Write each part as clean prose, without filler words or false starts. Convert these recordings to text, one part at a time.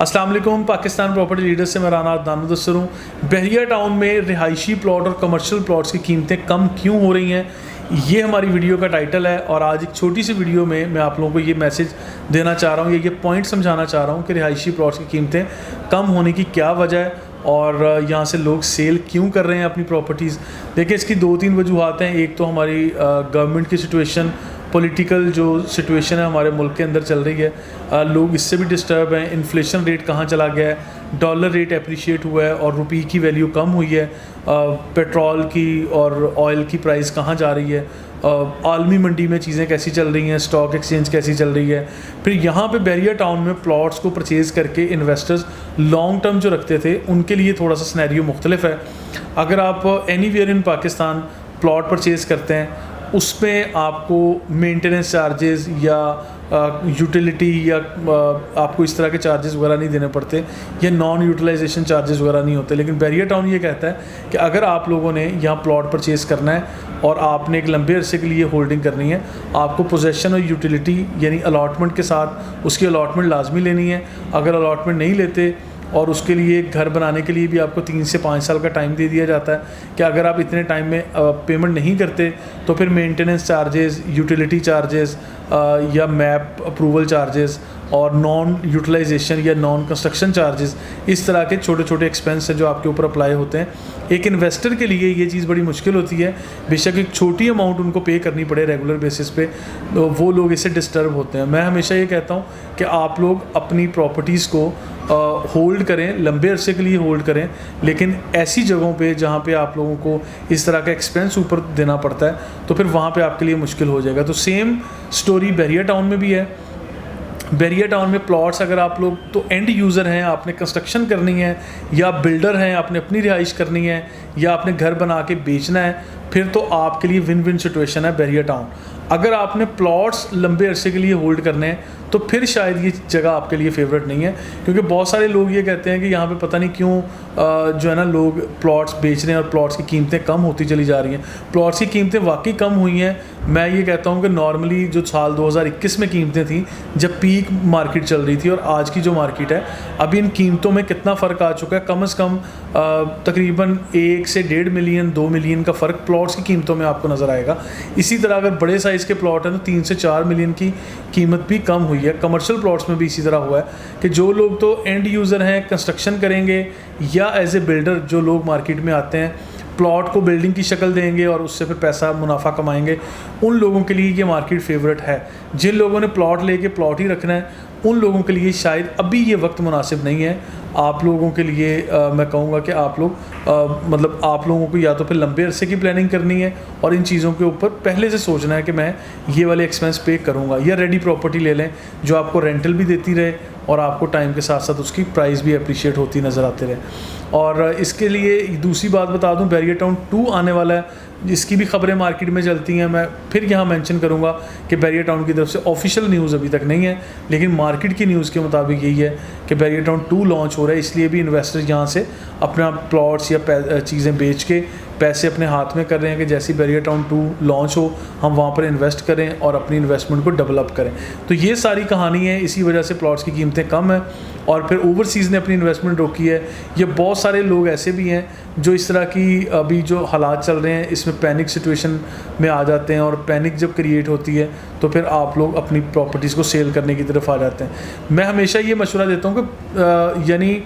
अस्सलाम वालेकुम। Pakistan property leader से मैं राना अदनान मुदस्सिर हूँ। बहरिया टाउन में रिहायशी प्लॉट और कमर्शियल प्लॉट्स की कीमतें कम क्यों हो रही हैं, ये हमारी वीडियो का टाइटल है। और आज एक छोटी सी वीडियो में मैं आप लोगों को ये मैसेज देना चाह रहा हूँ, ये पॉइंट समझाना चाह रहा हूँ कि रिहायशी प्लॉट्स की कीमतें कम होने की क्या वजह है और यहाँ से लोग सेल क्यों कर रहे हैं अपनी प्रॉपर्टीज़। देखिए, इसकी 2-3 वजूहत हैं। एक तो हमारी गवर्नमेंट की सिचुएशन, पॉलिटिकल जो सिचुएशन है हमारे मुल्क के अंदर चल रही है, लोग इससे भी डिस्टर्ब हैं। इन्फ्लेशन रेट कहाँ चला गया है, डॉलर रेट अप्रिशिएट हुआ है और रुपये की वैल्यू कम हुई है। पेट्रोल की और ऑयल की प्राइस कहाँ जा रही है, आलमी मंडी में चीज़ें कैसी चल रही हैं, स्टॉक एक्सचेंज कैसी चल रही है। फिर यहाँ पे बहरिया टाउन में प्लॉट्स को परचेज़ करके इन्वेस्टर्स लॉन्ग टर्म जो रखते थे उनके लिए थोड़ा सा सिनेरियो मुख्तलिफ है। अगर आप anywhere in Pakistan plot purchase करते हैं, उसमें आपको मेंटेनेंस चार्जेस या यूटिलिटी या आपको इस तरह के चार्जेस वगैरह नहीं देने पड़ते या नॉन यूटिलाइजेशन चार्जेस वगैरह नहीं होते। लेकिन बहरिया टाउन ये कहता है कि अगर आप लोगों ने यहाँ प्लॉट परचेज़ करना है और आपने एक लंबे अरसे के लिए होल्डिंग करनी है, आपको पोजेसन और यूटिलिटी यानी अलॉटमेंट के साथ उसकी अलॉटमेंट लाजमी लेनी है। अगर अलॉटमेंट नहीं लेते और उसके लिए घर बनाने के लिए भी आपको 3 से 5 साल का टाइम दे दिया जाता है कि अगर आप इतने टाइम में पेमेंट नहीं करते तो फिर मेंटेनेंस चार्जेस, यूटिलिटी चार्जेस या मैप अप्रूवल चार्जेस और नॉन यूटिलाइजेशन या नॉन कंस्ट्रक्शन चार्जेस, इस तरह के छोटे छोटे एक्सपेंस हैं जो आपके ऊपर अप्लाई होते हैं। एक इन्वेस्टर के लिए ये चीज़ बड़ी मुश्किल होती है। बेशक एक छोटी अमाउंट उनको पे करनी पड़े रेगुलर बेसिस पे, तो वो लोग इससे डिस्टर्ब होते हैं। मैं हमेशा ये कहता हूँ कि आप लोग अपनी प्रॉपर्टीज़ को होल्ड करें, लंबे अरसे के लिए होल्ड करें, लेकिन ऐसी जगहों पे जहाँ पे आप लोगों को इस तरह का एक्सपेंस ऊपर देना पड़ता है तो फिर वहाँ पे आपके लिए मुश्किल हो जाएगा। तो सेम स्टोरी बहरिया टाउन में भी है। बहरिया टाउन में प्लॉट्स अगर आप लोग तो एंड यूज़र हैं, आपने कंस्ट्रक्शन करनी है, या बिल्डर हैं, आपने अपनी रिहाइश करनी है, या आपने घर बना के बेचना है, फिर तो आपके लिए विन विन सिचुएशन है बहरिया टाउन। अगर आपने प्लॉट्स लंबे अरसे के लिए होल्ड करने हैं तो फिर शायद ये जगह आपके लिए फेवरेट नहीं है, क्योंकि बहुत सारे लोग ये कहते हैं कि यहाँ पे पता नहीं क्यों जो है ना लोग प्लॉट्स बेच रहे हैं और प्लॉट्स की कीमतें कम होती चली जा रही हैं। प्लॉट्स की कीमतें वाकई कम हुई हैं। मैं ये कहता हूँ कि नॉर्मली जो साल 2021 में कीमतें थी जब पीक मार्केट चल रही थी और आज की जो मार्केट है, अभी इन कीमतों में कितना फ़र्क आ चुका है। कम से कम तकरीबन 1 से 1.5 मिलियन 2 मिलियन का फ़र्क प्लॉट्स की कीमतों में आपको नज़र आएगा। इसी तरह अगर बड़े साइज़ के प्लॉट हैं तो 3 से 4 मिलियन की कीमत भी कम हुई है। कमर्शियल प्लॉट्स में भी इसी तरह हुआ है कि जो लोग तो एंड यूज़र हैं, कंस्ट्रक्शन करेंगे, या एज ए बिल्डर जो लोग मार्केट में आते हैं प्लॉट को बिल्डिंग की शक्ल देंगे और उससे फिर पैसा मुनाफा कमाएंगे, उन लोगों के लिए ये मार्केट फेवरेट है। जिन लोगों ने प्लॉट लेके प्लॉट ही रखना है उन लोगों के लिए शायद अभी ये वक्त मुनासिब नहीं है। आप लोगों के लिए मैं कहूँगा कि आप लोग मतलब आप लोगों को या तो फिर लंबे अरसे की प्लानिंग करनी है और इन चीज़ों के ऊपर पहले से सोचना है कि मैं ये वाले एक्सपेंस पे करूँगा, या रेडी प्रॉपर्टी ले लें जो आपको रेंटल भी देती रहे और आपको टाइम के साथ साथ उसकी प्राइस भी अप्रिशिएट होती नज़र आते रहे। और इसके लिए दूसरी बात बता दूं, बहरिया टाउन 2 आने वाला है, जिसकी भी खबरें मार्केट में चलती हैं। मैं फिर यहाँ मेंशन करूँगा कि बहरिया टाउन की तरफ से ऑफिशियल न्यूज़ अभी तक नहीं है, लेकिन मार्केट की न्यूज़ के मुताबिक यही है कि बहरिया टाउन 2 लॉन्च हो रहा है। इसलिए भी इन्वेस्टर्स यहाँ से अपना प्लॉट्स या चीज़ें बेच के पैसे अपने हाथ में कर रहे हैं कि जैसी बहरिया टाउन 2 लॉन्च हो हम वहाँ पर इन्वेस्ट करें और अपनी इन्वेस्टमेंट को डेवलप करें। तो ये सारी कहानी है, इसी वजह से प्लॉट्स की कीमतें कम हैं। और फिर ओवरसीज़ ने अपनी इन्वेस्टमेंट रोकी है। ये बहुत सारे लोग ऐसे भी हैं जो इस तरह की अभी जो हालात चल रहे हैं इसमें पैनिक सिचुएशन में आ जाते हैं, और पैनिक जब क्रिएट होती है तो फिर आप लोग अपनी प्रॉपर्टीज़ को सेल करने की तरफ आ जाते हैं। मैं हमेशा ये मशवरा देता हूँ कि यानी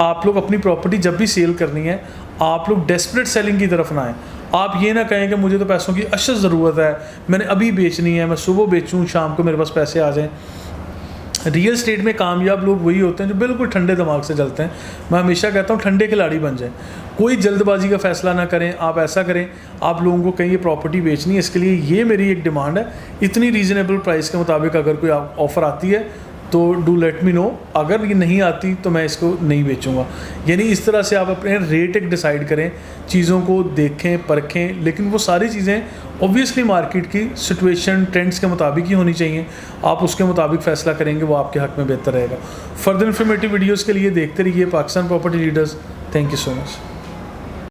आप लोग अपनी प्रॉपर्टी जब भी सेल करनी है आप लोग डेस्परेट सेलिंग की तरफ ना आएँ। आप ये ना कहें कि मुझे तो पैसों की अशद ज़रूरत है, मैंने अभी बेचनी है, मैं सुबह बेचूँ शाम को मेरे पास पैसे आ जाएँ। रियल स्टेट में कामयाब लोग वही होते हैं जो बिल्कुल ठंडे दिमाग से चलते हैं। मैं हमेशा कहता हूँ ठंडे खिलाड़ी बन जाएं, कोई जल्दबाजी का फ़ैसला ना करें। आप ऐसा करें, आप लोगों को कहीं ये प्रॉपर्टी बेचनी है, इसके लिए ये मेरी एक डिमांड है, इतनी रीज़नेबल प्राइस के मुताबिक अगर कोई ऑफ़र आती है तो डू लेट मी नो, अगर ये नहीं आती तो मैं इसको नहीं बेचूंगा। यानी इस तरह से आप अपने रेट एक डिसाइड करें, चीज़ों को देखें परखें, लेकिन वो सारी चीज़ें ऑब्वियसली मार्केट की सिचुएशन ट्रेंड्स के मुताबिक ही होनी चाहिए। आप उसके मुताबिक फ़ैसला करेंगे, वो आपके हक़ में बेहतर रहेगा। फर्दर इन्फॉर्मेटिव वीडियोज़ के लिए देखते रहिए Pakistan property leaders. Thank you so much.